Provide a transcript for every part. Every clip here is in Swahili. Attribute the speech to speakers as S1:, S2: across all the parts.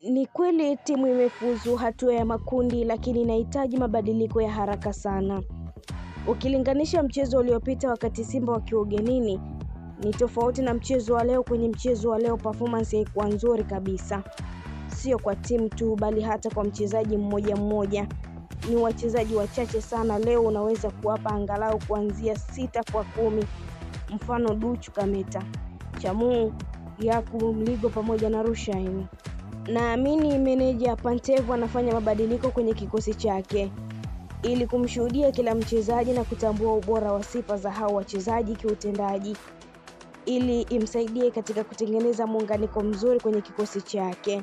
S1: Ni kweli timu imefuzu hatua ya makundi, lakini inahitaji mabadiliko ya haraka sana. Ukilinganisha mchezo uliopita wakati Simba wakiwa ugenini, ni tofauti na mchezo wa leo. Kwenye mchezo wa leo performance haikuwa nzuri kabisa. Sio kwa timu tu, bali hata kwa mchezaji mmoja mmoja. Ni wachezaji wachache sana leo unaweza kuwapa angalau kuanzia 6 kwa 10. Mfano Duchu Kameta, Chamu, Yaku Mligo pamoja na Rushaini. Naamini meneja Pantev anafanya mabadiliko kwenye kikosi chake ili kumshuhudia kila mchezaji na kutambua ubora wa sifa za hao wachezaji kiutendaji, ili imsaidie katika kutengeneza muunganiko mzuri kwenye kikosi chake.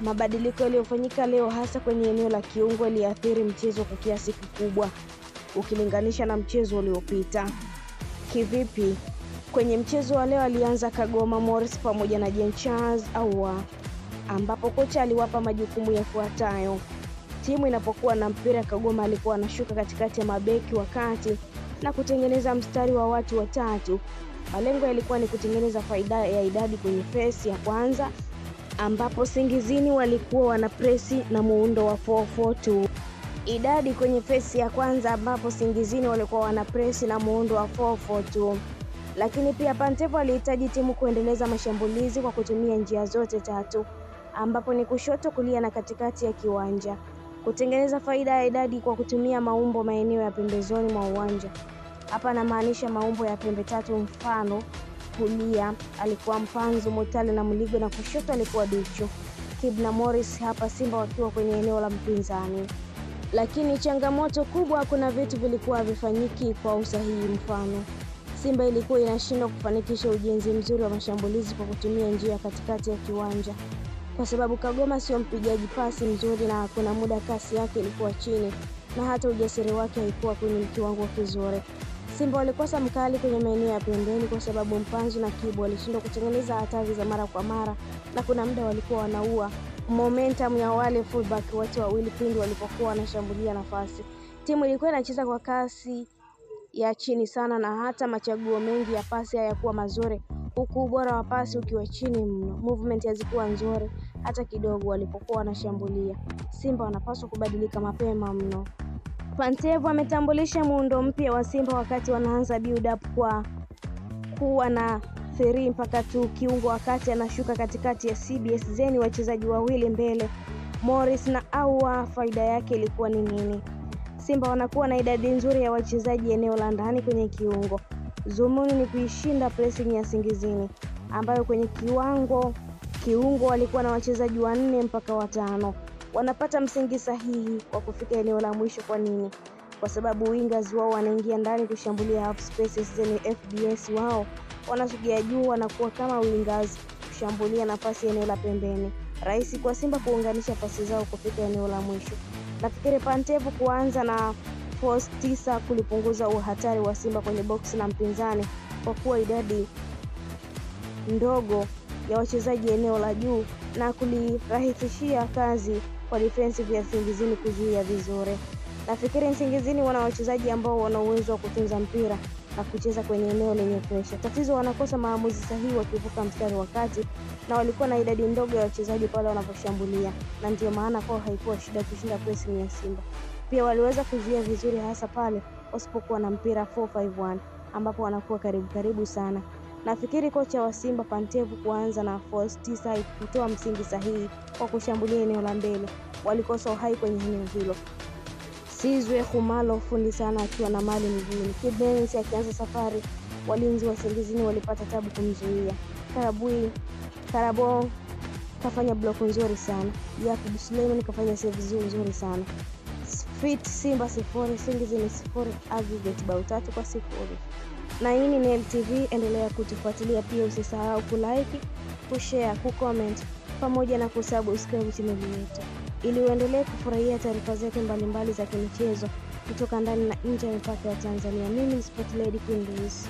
S1: Mabadiliko yaliyofanyika leo hasa kwenye eneo la kiungo yaliathiri mchezo kwa kiasi kikubwa ukilinganisha na mchezo uliopita. Kivipi? Kwenye mchezo wa leo alianza Kagoma Morris pamoja na Jean Charles Ahoua, ambapo kocha aliwapa majukumu yafuatayo. Timu inapokuwa na mpira, Kagoma alikuwa anashuka katikati ya mabeki wakati na kutengeneza mstari wa watu watatu. Malengo yalikuwa ni kutengeneza faida ya idadi kwenye fesi ya kwanza, ambapo Singizini walikuwa wana presi na muundo wa 4-4-2. Idadi kwenye fesi ya kwanza ambapo Singizini walikuwa wana presi na muundo wa 4-4-2. Lakini pia Pantev alihitaji timu kuendeleza mashambulizi kwa kutumia njia zote tatu, ambapo ni kushoto, kulia na katikati ya kiwanja. Kutengeneza faida ya idadi kwa kutumia maumbo maeneo ya pembezoni mwa uwanja. Hapa namaanisha maumbo ya pembe tatu, mfano kulia alikuwa Mpanzu, Mutale na Mligo, na kushoto alikuwa Duchu, Kib na Morris, hapa Simba wakiwa kwenye eneo la mpinzani. Lakini changamoto kubwa, kuna vitu vilikuwa havifanyiki kwa usahihi. Mfano, Simba ilikuwa inashindwa kufanikisha ujenzi mzuri wa mashambulizi kwa kutumia njia katikati ya kiwanja, kwa sababu Kagoma sio mpigaji pasi mzuri, na kuna muda kasi yake ilikuwa chini na hata ujasiri wake haikuwa kwenye kiwango kizuri. Simba walikosa mkali kwenye maeneo ya pembeni kwa sababu Mpanzu na Kibu walishindwa kutengeneza hatari za mara kwa mara, na kuna muda walikuwa wanaua momentum ya wale fullback wote wawili pindi walipokuwa wanashambulia nafasi. Timu ilikuwa inacheza kwa kasi ya chini sana, na hata machaguo mengi ya pasi hayakuwa mazuri, huku ubora wa pasi ukiwa chini mno. Movement hazikuwa nzuri hata kidogo walipokuwa wanashambulia. Simba wanapaswa kubadilika mapema mno. Pantev ametambulisha muundo mpya wa Simba wakati wanaanza build up kwa kuwa na 3 mpaka 2 kiungo, wakati anashuka katikati ya CBS Zeni wachezaji wawili mbele, Morris na Ahoua. Faida yake ilikuwa ni nini? Simba wanakuwa na idadi nzuri ya wachezaji eneo la ndani kwenye kiungo. Zumuni ni kuishinda pressing ya Singizini, ambayo kwenye kiungo walikuwa na wachezaji 4 mpaka 5. Wanapata msingi sahihi kwa kufika eneo la mwisho. Kwa nini? Kwa sababu wingers wao wanaingia ndani kushambulia half spaces zenye FBS, wao wanasogea juu, wanakuwa kama wingers kushambulia nafasi eneo la pembeni. Rahisi kwa Simba kuunganisha pasi zao kufika eneo la mwisho. Nafikiri Pantev kuanza na force 9 kulipunguza uhatari wa Simba kwenye box na mpinzani, kwa kuwa idadi ndogo ya wachezaji eneo la juu, na kulirahisishia kazi kwa defensive ya Singizini kuzuia vizuri. Nafikiri Singizini wana wachezaji ambao wana uwezo wa kutunza mpira na kucheza kwenye eneo lenye pressure. Tatizo wanakosa maamuzi sahihi wakivuka mstari wa kati, na walikuwa na idadi ndogo ya wachezaji pale wanaposhambulia, na ndio maana kwao haikuwa shida kushinda pressing ya Simba. Pia waliweza kuzuia vizuri hasa pale wasipokuwa na mpira 4-5-1, ambapo wanakuwa karibu sana. Nafikiri kocha wa Simba Pantev kuanza na force 9 kutoa msingi sahihi kwa kushambulia eneo la mbele. Walikosa uhai kwenye eneo hilo. Sizwe Khumalo fundi sana akiwa na mali mguuni. Kibenzi akianza safari, walinzi wa Singizini walipata tabu kumzuia. Karabo kafanya block nzuri sana. Yakub Suleiman kafanya save nzuri sana. Fit Simba 0, Singizini 0, aggregate bao 3-0. Na hii ni LTV, endelea kutufuatilia, pia usisahau kulike, kushare, kucomment pamoja na kusubscribe channel yetu ili uendelee kufurahia taarifa zetu mbalimbali za kimichezo kutoka ndani na nje ya mipaka ya Tanzania. Mimi ni Sport Lady Queen Luis.